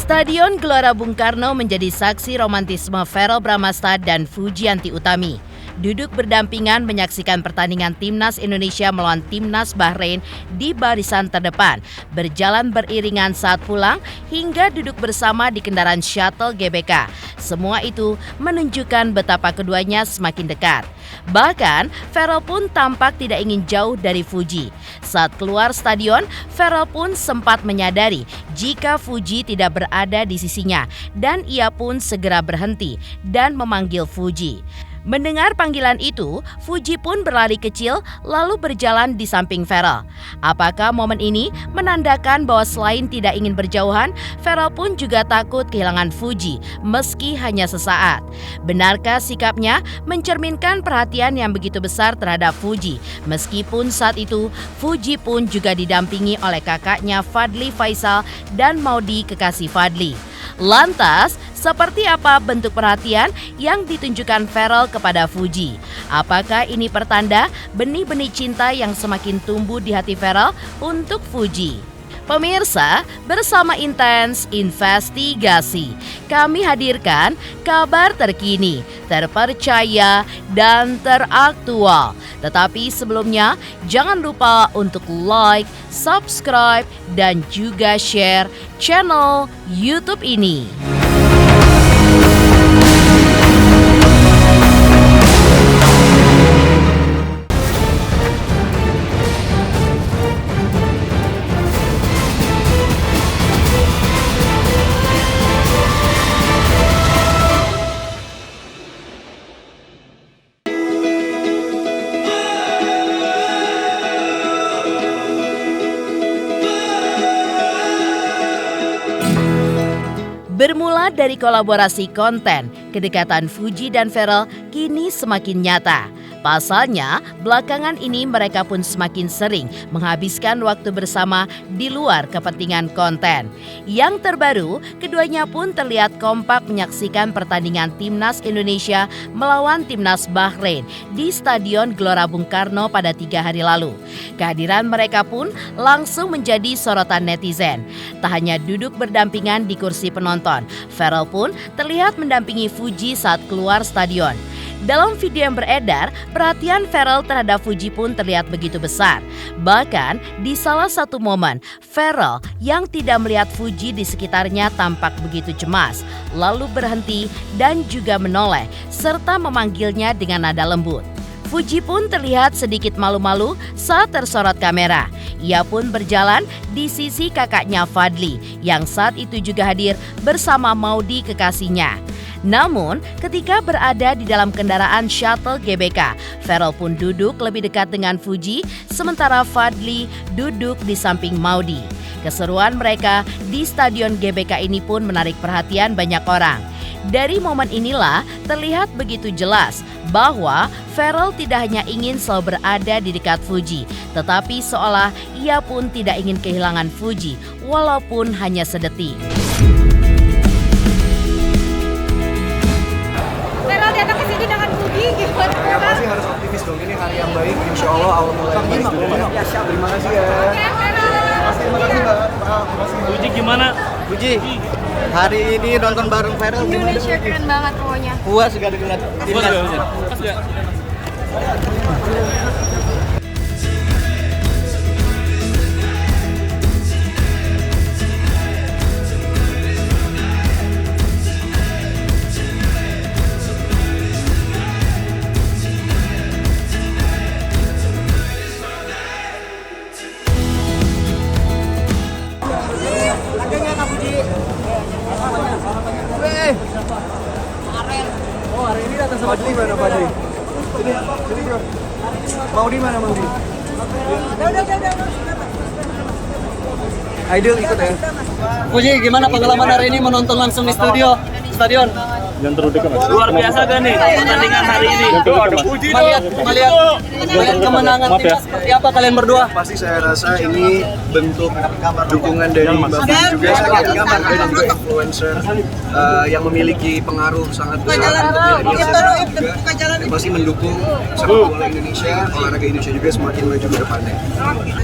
Stadion Gelora Bung Karno menjadi saksi romantisme Verrell Bramasta dan Fujianti Utami. Duduk berdampingan menyaksikan pertandingan Timnas Indonesia melawan Timnas Bahrain di barisan terdepan, berjalan beriringan saat pulang hingga duduk bersama di kendaraan shuttle GBK. Semua itu menunjukkan betapa keduanya semakin dekat. Bahkan, Verrell pun tampak tidak ingin jauh dari Fuji. Saat keluar stadion, Verrell pun sempat menyadari jika Fuji tidak berada di sisinya dan ia pun segera berhenti dan memanggil Fuji. Mendengar panggilan itu, Fuji pun berlari kecil lalu berjalan di samping Verrell. Apakah momen ini menandakan bahwa selain tidak ingin berjauhan, Verrell pun juga takut kehilangan Fuji meski hanya sesaat? Benarkah sikapnya mencerminkan perhatian yang begitu besar terhadap Fuji? Meskipun saat itu, Fuji pun juga didampingi oleh kakaknya Fadly Faisal dan Maudy kekasih Fadly. Lantas, seperti apa bentuk perhatian yang ditunjukkan Verrell kepada Fuji? Apakah ini pertanda benih-benih cinta yang semakin tumbuh di hati Verrell untuk Fuji? Pemirsa, bersama Intens Investigasi, kami hadirkan kabar terkini, terpercaya, dan teraktual. Tetapi sebelumnya, jangan lupa untuk like, subscribe, dan juga share channel YouTube ini. Bermula dari kolaborasi konten, kedekatan Fuji dan Verrell kini semakin nyata. Pasalnya, belakangan ini mereka pun semakin sering menghabiskan waktu bersama di luar kepentingan konten. Yang terbaru, keduanya pun terlihat kompak menyaksikan pertandingan Timnas Indonesia melawan Timnas Bahrain di Stadion Gelora Bung Karno pada 3 hari lalu. Kehadiran mereka pun langsung menjadi sorotan netizen. Tak hanya duduk berdampingan di kursi penonton, Verrell pun terlihat mendampingi Fuji saat keluar stadion. Dalam video yang beredar, perhatian Verrell terhadap Fuji pun terlihat begitu besar. Bahkan di salah satu momen, Verrell yang tidak melihat Fuji di sekitarnya tampak begitu cemas, lalu berhenti dan juga menoleh serta memanggilnya dengan nada lembut. Fuji pun terlihat sedikit malu-malu saat tersorot kamera. Ia pun berjalan di sisi kakaknya Fadly yang saat itu juga hadir bersama Maudy kekasihnya. Namun, ketika berada di dalam kendaraan shuttle GBK, Verrell pun duduk lebih dekat dengan Fuji, sementara Fadly duduk di samping Maudy. Keseruan mereka di stadion GBK ini pun menarik perhatian banyak orang. Dari momen inilah terlihat begitu jelas bahwa Verrell tidak hanya ingin selalu berada di dekat Fuji, tetapi seolah ia pun tidak ingin kehilangan Fuji, walaupun hanya sedetik. Datang ke sini dengan Fuji, gimana? Ya pasti harus optimis dong, ini hari yang baik, insya Allah awal mulai baik. Terima kasih ya. Terima kasih Mbak. Fuji gimana? Fuji, hari ini nonton bareng Verrell gimana? Indonesia keren banget pokoknya. Puas gak dengan timnas? Pas gak? Oh, hari ini datang sama Fadly mana Fadly? Sini bro. Maudy mana Maudy? Udah. Aidil ikut ya. Fuji, gimana pengalaman hari ini menonton langsung di stadion? Yang terdekat mas. Luar biasa gak nih pertandingan hari ini? Melihat kemenangan timnas seperti apa kalian berdua? Pasti saya rasa ini bentuk dukungan dari Mbak Fuji juga. Saya kira Mbak juga influencer yang memiliki pengaruh sangat besar untuk milenial juga. Yang pasti mendukung sepak bola Indonesia, olahraga Indonesia juga semakin maju ke depannya.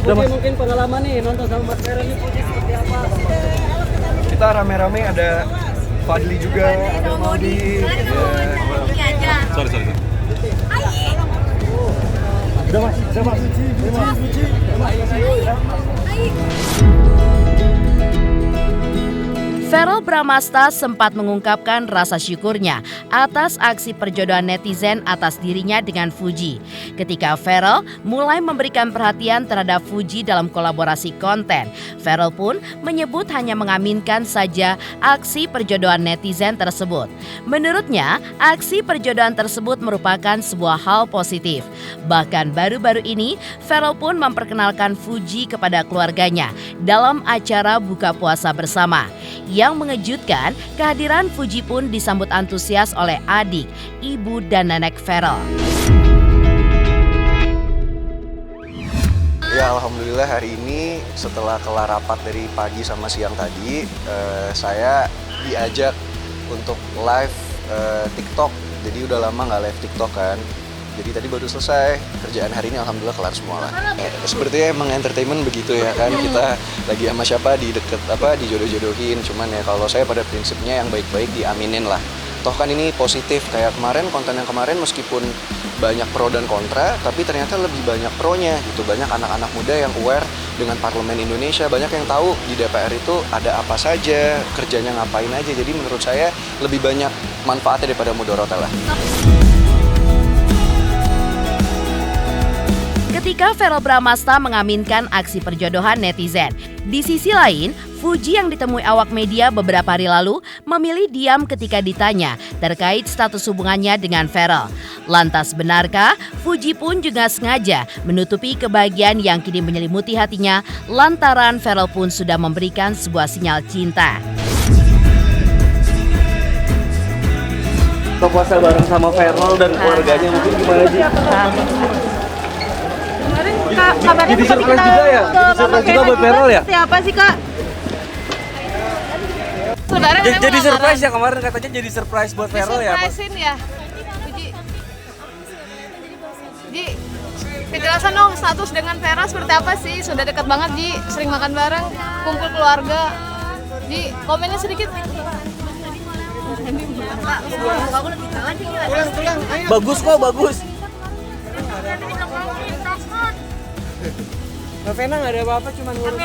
Mungkin pengalaman nih nonton sama Mas Verrell ini Fuji seperti apa? Kita kita rame-rame ada Fadli juga, ada Maudi. Sorry. Udah mas, Verrel Bramasta sempat mengungkapkan rasa syukurnya atas aksi perjodohan netizen atas dirinya dengan Fuji. Ketika Verrel mulai memberikan perhatian terhadap Fuji dalam kolaborasi konten, Verrel pun menyebut hanya mengaminkan saja aksi perjodohan netizen tersebut. Menurutnya, aksi perjodohan tersebut merupakan sebuah hal positif. Bahkan baru-baru ini, Verrel pun memperkenalkan Fuji kepada keluarganya dalam acara buka puasa bersama. Yang mengejutkan, kehadiran Fuji pun disambut antusias oleh adik, ibu, dan nenek Verrel. Ya alhamdulillah hari ini setelah kelar rapat dari pagi sama siang tadi, saya diajak untuk live TikTok. Jadi udah lama nggak live TikTok kan. Jadi tadi baru selesai, kerjaan hari ini alhamdulillah kelar semua lah. Sepertinya emang entertainment begitu ya kan, kita lagi sama siapa dijodoh-jodohin. Cuman ya kalau saya pada prinsipnya yang baik-baik diaminin lah. Toh kan ini positif, kayak kemarin konten yang kemarin meskipun banyak pro dan kontra, tapi ternyata lebih banyak pro-nya gitu. Banyak anak-anak muda yang aware dengan Parlemen Indonesia, banyak yang tahu di DPR itu ada apa saja, kerjanya ngapain aja. Jadi menurut saya lebih banyak manfaatnya daripada mudorotnya lah. Ketika Verrel Bramasta mengaminkan aksi perjodohan netizen, di sisi lain, Fuji yang ditemui awak media beberapa hari lalu memilih diam ketika ditanya terkait status hubungannya dengan Verrel. Lantas benarkah Fuji pun juga sengaja menutupi kebahagiaan yang kini menyelimuti hatinya lantaran Verrel pun sudah memberikan sebuah sinyal cinta. Puasa bareng sama Verrel dan keluarganya mungkin gimana sih? Kabarnya Jadi seperti surprise kita juga ya? ke Jadi surprise juga buat Verrel ya? Siapa sih kak? Lebaran Jadi surprise ya kemarin katanya jadi surprise buat Verrel ya? Surprisein ya. Uji. Ji, kejelasan dong status dengan Verrel seperti apa sih? Sudah dekat banget Ji, sering makan bareng, kumpul keluarga. Ji, komennya sedikit. Bagus kok, bagus. Novena nggak ada apa-apa, cuma ngurus.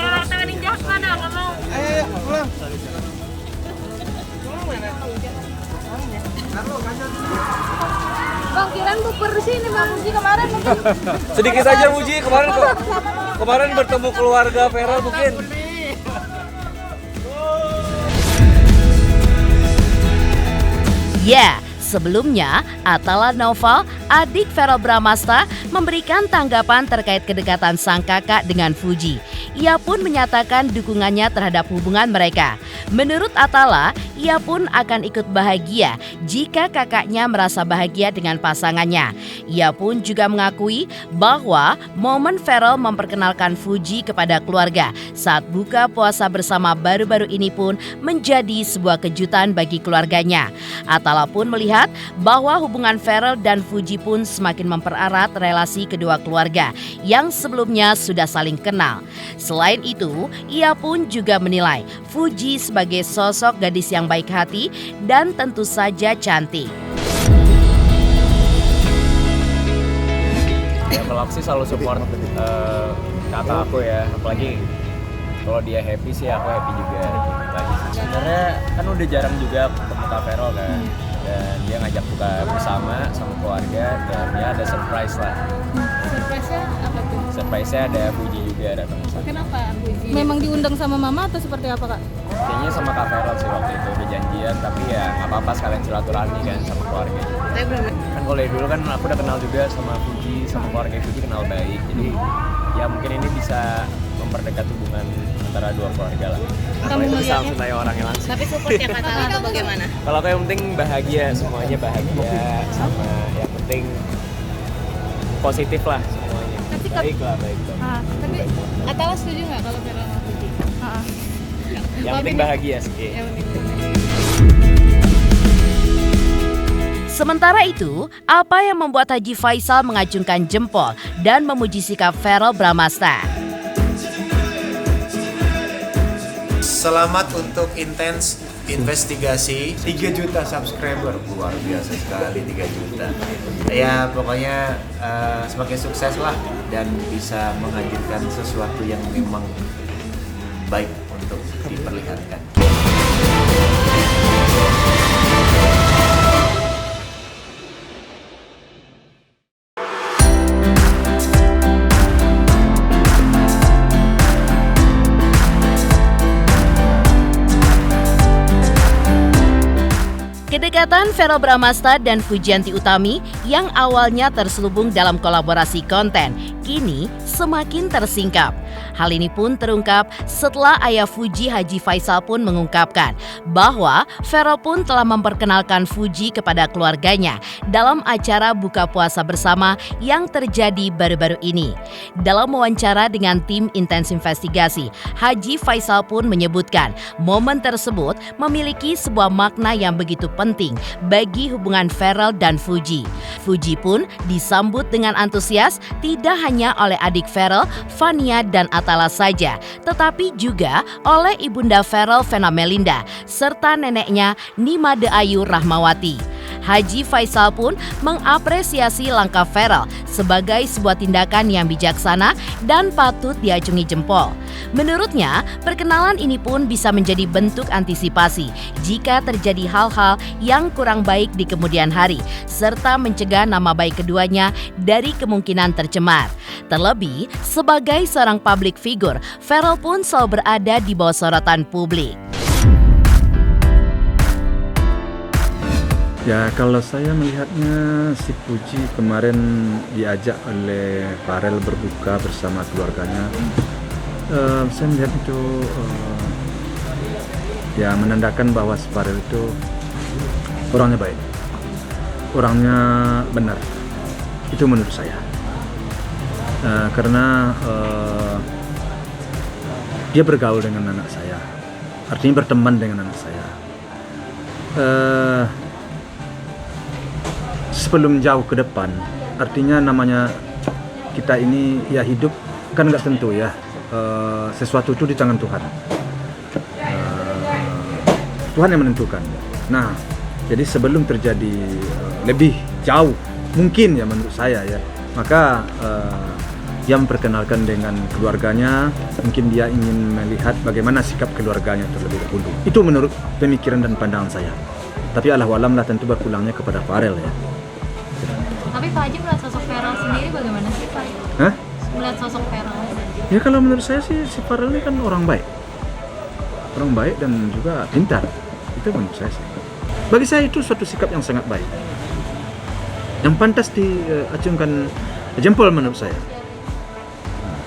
Ayo, pulang. Bang, kirain bubur di sini Bang Ji kemarin mungkin. Sedikit saja Muji, kemarin bertemu keluarga Verrel mungkin. Ya, sebelumnya Atala Noval, adik Verrel Bramasta, memberikan tanggapan terkait kedekatan sang kakak dengan Fuji. Ia pun menyatakan dukungannya terhadap hubungan mereka. Menurut Atala, ia pun akan ikut bahagia jika kakaknya merasa bahagia dengan pasangannya. Ia pun juga mengakui bahwa momen Verrel memperkenalkan Fuji kepada keluarga saat buka puasa bersama baru-baru ini pun menjadi sebuah kejutan bagi keluarganya. Atala pun melihat bahwa hubungan Verrel dan Fuji pun semakin mempererat relasi kedua keluarga yang sebelumnya sudah saling kenal. Selain itu, ia pun juga menilai Fuji sebagai sosok gadis yang baik hati dan tentu saja cantik. Ya, kalau aku sih selalu support kakak aku ya, apalagi kalau dia happy sih aku happy juga. Sebenarnya kan udah jarang juga ketemu Kak Verrel kan, dan dia ngajak buka bersama sama keluarga dan dia ada surprise lah. Surprise-nya apa tuh? Surprise-nya ada Fuji juga datang. Kenapa Fuji? Memang diundang sama mama atau seperti apa kak? Kayaknya sama Kak Verrel sih waktu itu udah janjian, tapi ya nggak apa-apa sekalian silaturahmi kan sama keluarga. Kan kalau dari dulu kan aku udah kenal juga sama Fuji, sama keluarga Fuji kenal baik, jadi ya mungkin ini bisa memperdekat hubungan antara dua keluarga lah. Kalau itu bisa langsung tanya orangnya langsung. Tapi support yang kata atau bagaimana? Kalau aku yang penting bahagia, semuanya bahagia, sama yang penting positif lah semuanya. Baik lah. Tapi Atala setuju nggak kalau Verrel sama Fuji? Yang penting bahagia sih. Sementara itu, apa yang membuat Haji Faisal mengacungkan jempol dan memuji sikap Verrel Bramasta? Selamat untuk intens investigasi 3 juta subscriber, luar biasa sekali 3 juta. Ya pokoknya semakin sukses lah dan bisa menghadirkan sesuatu yang memang baik untuk diperlihatkan. Kedekatan Verrell Bramasta dan Fujianti Utami yang awalnya terselubung dalam kolaborasi konten, kini semakin tersingkap. Hal ini pun terungkap setelah ayah Fuji Haji Faisal pun mengungkapkan bahwa Verrell pun telah memperkenalkan Fuji kepada keluarganya dalam acara buka puasa bersama yang terjadi baru-baru ini. Dalam wawancara dengan tim Intens Investigasi, Haji Faisal pun menyebutkan momen tersebut memiliki sebuah makna yang begitu penting bagi hubungan Verrell dan Fuji. Fuji pun disambut dengan antusias tidak hanya oleh adik Verrell, Fania dan Atala saja, tetapi juga oleh ibunda Verrell, Vena Melinda, serta neneknya Nimade Ayu Rahmawati. Haji Faisal pun mengapresiasi langkah Verrell sebagai sebuah tindakan yang bijaksana dan patut diacungi jempol. Menurutnya, perkenalan ini pun bisa menjadi bentuk antisipasi jika terjadi hal-hal yang kurang baik di kemudian hari, serta mencegah nama baik keduanya dari kemungkinan tercemar. Terlebih, sebagai seorang public figure, Verrell pun selalu berada di bawah sorotan publik. Ya, kalau saya melihatnya si Fuji kemarin diajak oleh Verrell berbuka bersama keluarganya. Saya melihat itu ya menandakan bahwa si Verrell itu orangnya baik, orangnya benar. Itu menurut saya. Karena dia bergaul dengan anak saya, artinya berteman dengan anak saya. Sebelum jauh ke depan, artinya namanya kita ini ya hidup kan nggak tentu ya, sesuatu itu di tangan Tuhan. Tuhan yang menentukan. Nah, jadi sebelum terjadi lebih jauh mungkin ya menurut saya ya, maka dia memperkenalkan dengan keluarganya, mungkin dia ingin melihat bagaimana sikap keluarganya terlebih dahulu. Itu menurut pemikiran dan pandangan saya. Tapi Allah alam lah tentu berpulangnya kepada Verrell ya. Tapi Pak Haji melihat sosok Verrell sendiri bagaimana sih Pak? Hah? Melihat sosok Verrell? Ya kalau menurut saya sih si Verrell ini kan orang baik. Orang baik dan juga pintar. Itu menurut saya sih. Bagi saya itu suatu sikap yang sangat baik. Yang pantas diacungkan jempol menurut saya.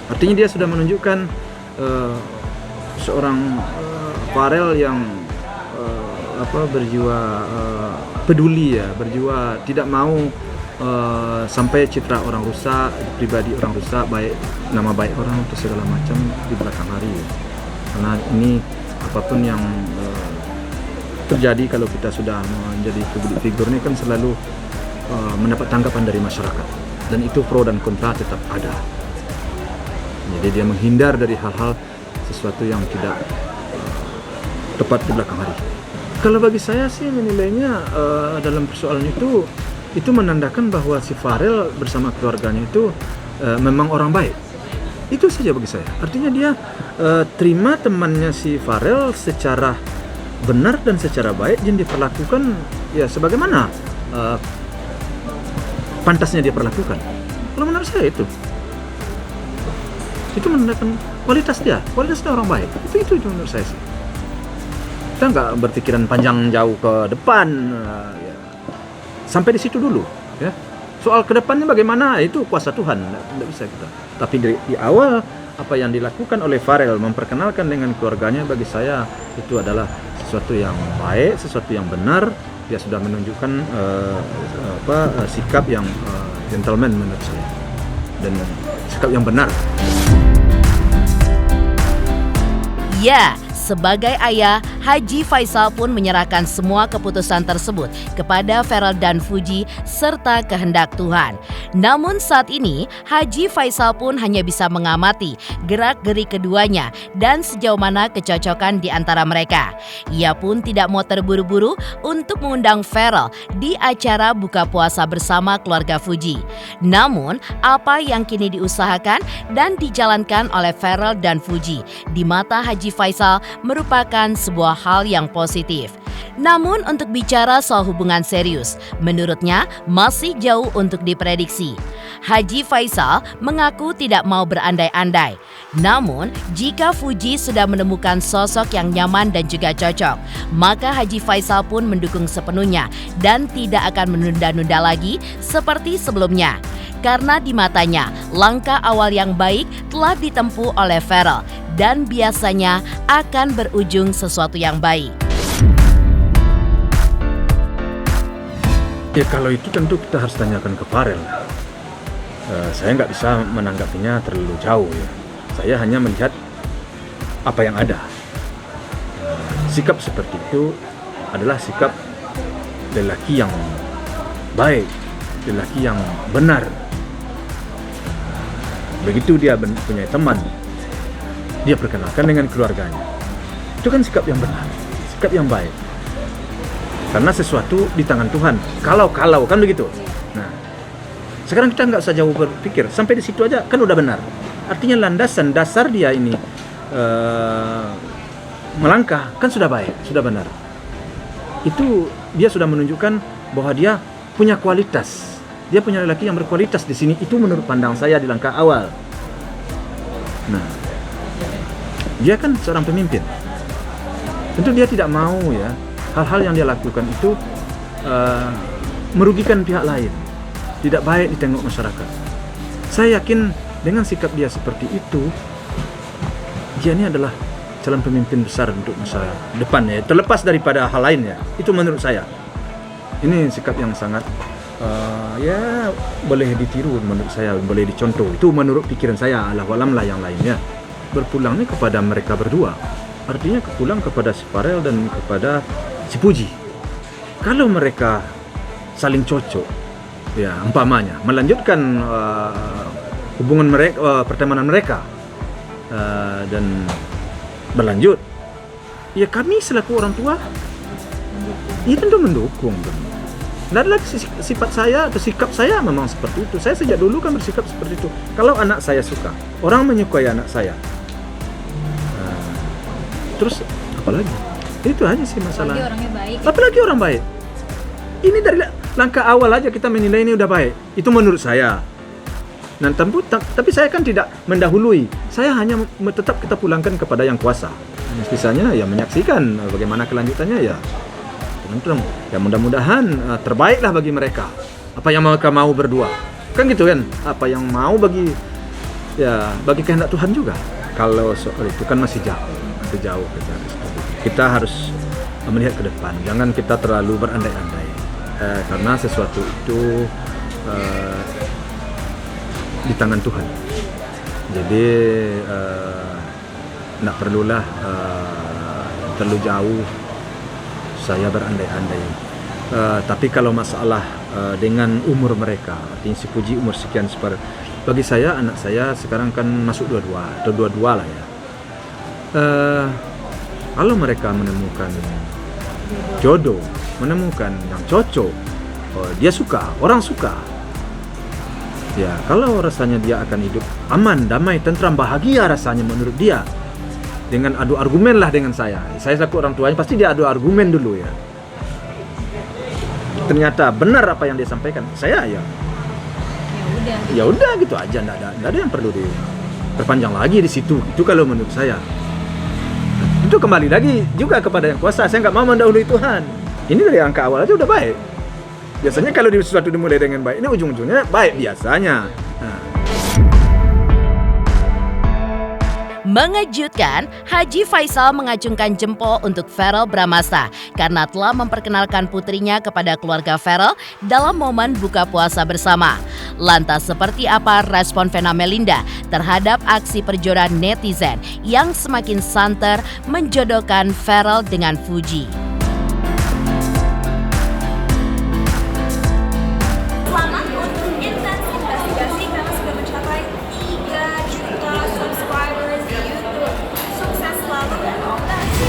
Artinya dia sudah menunjukkan seorang Verrell yang berjiwa peduli ya, berjiwa tidak mau sampai citra orang rusak, pribadi orang rusak, baik nama baik orang atau segala macam di belakang hari ya. Karena ini apapun yang terjadi kalau kita sudah menjadi public figure ini kan selalu mendapat tanggapan dari masyarakat, dan itu pro dan kontra tetap ada. Jadi dia menghindar dari hal-hal sesuatu yang tidak tepat di belakang hari. Kalau bagi saya sih menilainya dalam persoalan itu menandakan bahwa si Verrell bersama keluarganya itu memang orang baik. Itu saja bagi saya. Artinya dia terima temannya si Verrell secara benar dan secara baik, dan diperlakukan ya sebagaimana pantasnya dia perlakukan. Kalau menurut saya itu menandakan kualitasnya orang baik. Itu menurut saya sih. Kita nggak berpikiran panjang jauh ke depan, ya. Sampai di situ dulu ya. Soal ke depannya bagaimana itu kuasa Tuhan, tidak bisa kita. Tapi di awal apa yang dilakukan oleh Verrell memperkenalkan dengan keluarganya, bagi saya itu adalah sesuatu yang baik, sesuatu yang benar. Dia sudah menunjukkan sikap yang gentleman menurut saya, dan sikap yang benar. Ya, Sebagai ayah, Haji Faisal pun menyerahkan semua keputusan tersebut kepada Feral dan Fuji serta kehendak Tuhan. Namun saat ini, Haji Faisal pun hanya bisa mengamati gerak-gerik keduanya dan sejauh mana kecocokan di antara mereka. Ia pun tidak mau terburu-buru untuk mengundang Feral di acara buka puasa bersama keluarga Fuji. Namun, apa yang kini diusahakan dan dijalankan oleh Feral dan Fuji di mata Haji Faisal merupakan sebuah hal yang positif. Namun untuk bicara soal hubungan serius, menurutnya masih jauh untuk diprediksi. Haji Faisal mengaku tidak mau berandai-andai. Namun, jika Fuji sudah menemukan sosok yang nyaman dan juga cocok, maka Haji Faisal pun mendukung sepenuhnya dan tidak akan menunda-nunda lagi seperti sebelumnya. Karena di matanya, langkah awal yang baik telah ditempuh oleh Feral dan biasanya akan berujung sesuatu yang baik. Ya kalau itu tentu kita harus tanyakan ke Farel. Saya nggak bisa menanggapinya terlalu jauh ya. Saya hanya melihat apa yang ada. Sikap seperti itu adalah sikap lelaki yang baik, lelaki yang benar. Begitu dia punya teman, dia perkenalkan dengan keluarganya. Itu kan sikap yang benar, sikap yang baik. Karena sesuatu di tangan Tuhan. Kalau kan begitu. Nah, sekarang kita nggak usah jauh berpikir. Sampai di situ aja kan udah benar. Artinya landasan dasar dia ini melangkah kan sudah baik, sudah benar. Itu dia sudah menunjukkan bahwa dia punya kualitas. Dia punya lelaki yang berkualitas di sini. Itu menurut pandang saya di langkah awal. Nah, dia kan seorang pemimpin. Tentu dia tidak mau ya hal-hal yang dia lakukan itu merugikan pihak lain. Tidak baik ditengok masyarakat. Saya yakin dengan sikap dia seperti itu, dia ini adalah calon pemimpin besar untuk masa depan ya. Terlepas daripada hal lain ya. Itu menurut saya. Ini sikap yang sangat ya boleh ditiru menurut saya, boleh dicontoh. Itu menurut pikiran saya, alah walam lah yang lainnya. Berpulang ini kepada mereka berdua. Artinya pulang kepada si Farel dan kepada si Fuji. Kalau mereka saling cocok, ya umpamanya melanjutkan hubungan mereka, pertemanan mereka dan berlanjut, ya kami selaku orang tua, ya tentu mendukung. Tidak ada lagi sifat saya atau sikap saya memang seperti itu. Saya sejak dulu kan bersikap seperti itu. Kalau anak saya suka, orang menyukai anak saya, terus apalagi? Itu aja sih masalah. Apalagi orangnya baik. Apalagi orang baik. Ini dari langkah awal aja kita menilai ini udah baik. Itu menurut saya. Dan tapi saya kan tidak mendahului. Saya hanya tetap kita pulangkan kepada yang kuasa. Sisanya ya menyaksikan bagaimana kelanjutannya ya. Ya mudah-mudahan terbaiklah bagi mereka. Apa yang mereka mau berdua. Kan gitu kan? Apa yang mau bagi kehendak Tuhan juga. Kalau soal itu kan masih jauh kita harus melihat ke depan. Jangan kita terlalu berandai-andai. Karena sesuatu itu di tangan Tuhan. Jadi tidak perlulah terlalu jauh saya berandai-andai. Tapi kalau masalah dengan umur mereka, artinya si Fuji umur sekian bagi saya anak saya sekarang kan masuk 22 atau 22 lah ya. Kalau mereka menemukan jodoh, menemukan yang cocok, dia suka, orang suka. Ya, kalau rasanya dia akan hidup aman, damai, tentram, bahagia rasanya menurut dia. Dengan adu argumen lah dengan saya. Saya selaku orang tuanya pasti dia adu argumen dulu ya. Ternyata benar apa yang dia sampaikan. Saya ya udah gitu aja, enggak ada yang perlu diperpanjang lagi di situ. Itu kalau menurut saya. Itu kembali lagi juga kepada yang kuasa. Saya nggak mau mendahului Tuhan. Ini dari angka awal aja udah baik. Biasanya kalau sesuatu dimulai dengan baik, ini ujung-ujungnya baik biasanya. Nah. Mengejutkan, Haji Faisal mengacungkan jempol untuk Verrell Bramasta karena telah memperkenalkan putrinya kepada keluarga Verrell dalam momen buka puasa bersama. Lantas seperti apa respon Vena Melinda terhadap aksi perjodohan netizen yang semakin santer menjodohkan Verrell dengan Fuji? Selamat untuk Intens Investigasi karena sudah mencapai 3 juta subscribers di YouTube. Sukses selalu dan all the best.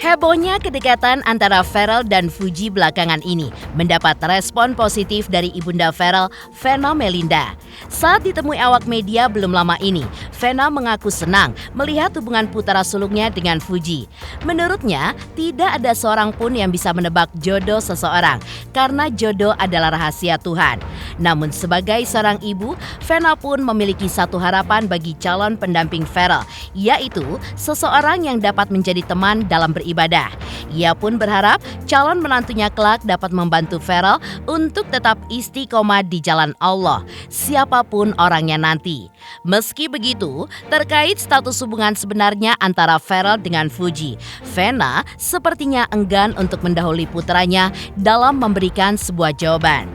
Hebohnya kedekatan antara Verrell dan Fuji belakangan ini mendapat respon positif dari ibunda Verrell, Vena Melinda. Saat ditemui awak media belum lama ini, Vena mengaku senang melihat hubungan putera sulungnya dengan Fuji. Menurutnya, tidak ada seorang pun yang bisa menebak jodoh seseorang karena jodoh adalah rahasia Tuhan. Namun sebagai seorang ibu, Vena pun memiliki satu harapan bagi calon pendamping Verrell, yaitu seseorang yang dapat menjadi teman dalam beribadah. Ia pun berharap calon menantunya kelak dapat membantu Verrell untuk tetap istiqomah di jalan Allah, siapapun orangnya nanti. Meski begitu, terkait status hubungan sebenarnya antara Verrell dengan Fuji, Vena sepertinya enggan untuk mendahului putranya dalam memberikan sebuah jawaban.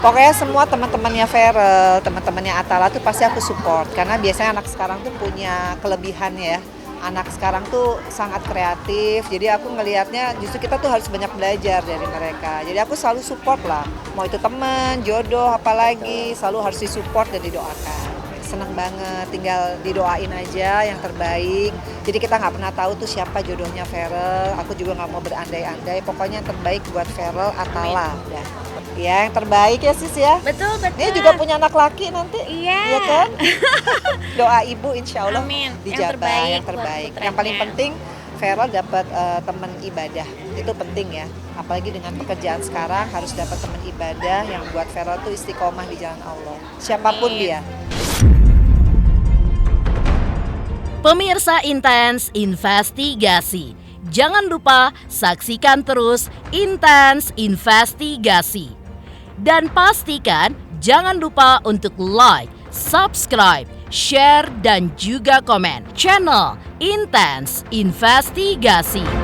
Pokoknya semua teman-temannya Verrell, teman-temannya Atala tuh pasti aku support. Karena biasanya anak sekarang tuh punya kelebihan ya. Anak sekarang tuh sangat kreatif, jadi aku ngelihatnya justru kita tuh harus banyak belajar dari mereka. Jadi aku selalu support lah, mau itu teman, jodoh, apalagi selalu harus disupport dan didoakan. Seneng banget, tinggal didoain aja yang terbaik. Jadi kita nggak pernah tahu tuh siapa jodohnya Verrell. Aku juga nggak mau berandai-andai. Pokoknya yang terbaik buat Verrell, Atala. Ya, yang terbaik ya sis ya. Betul. Dia juga punya anak laki nanti. Iya. Iya kan? Doa ibu insya Allah Amin. dijabah yang Yang terbaik terbaik. buat Yang paling putranya. penting Verrell dapat teman ibadah. Itu penting ya. Apalagi dengan pekerjaan sekarang harus dapat teman ibadah yang buat Verrell tuh istiqomah di jalan Allah. Siapapun dia. Pemirsa Intens Investigasi, jangan lupa saksikan terus Intens Investigasi. Dan pastikan jangan lupa untuk like, subscribe, share, dan juga komen channel Intens Investigasi.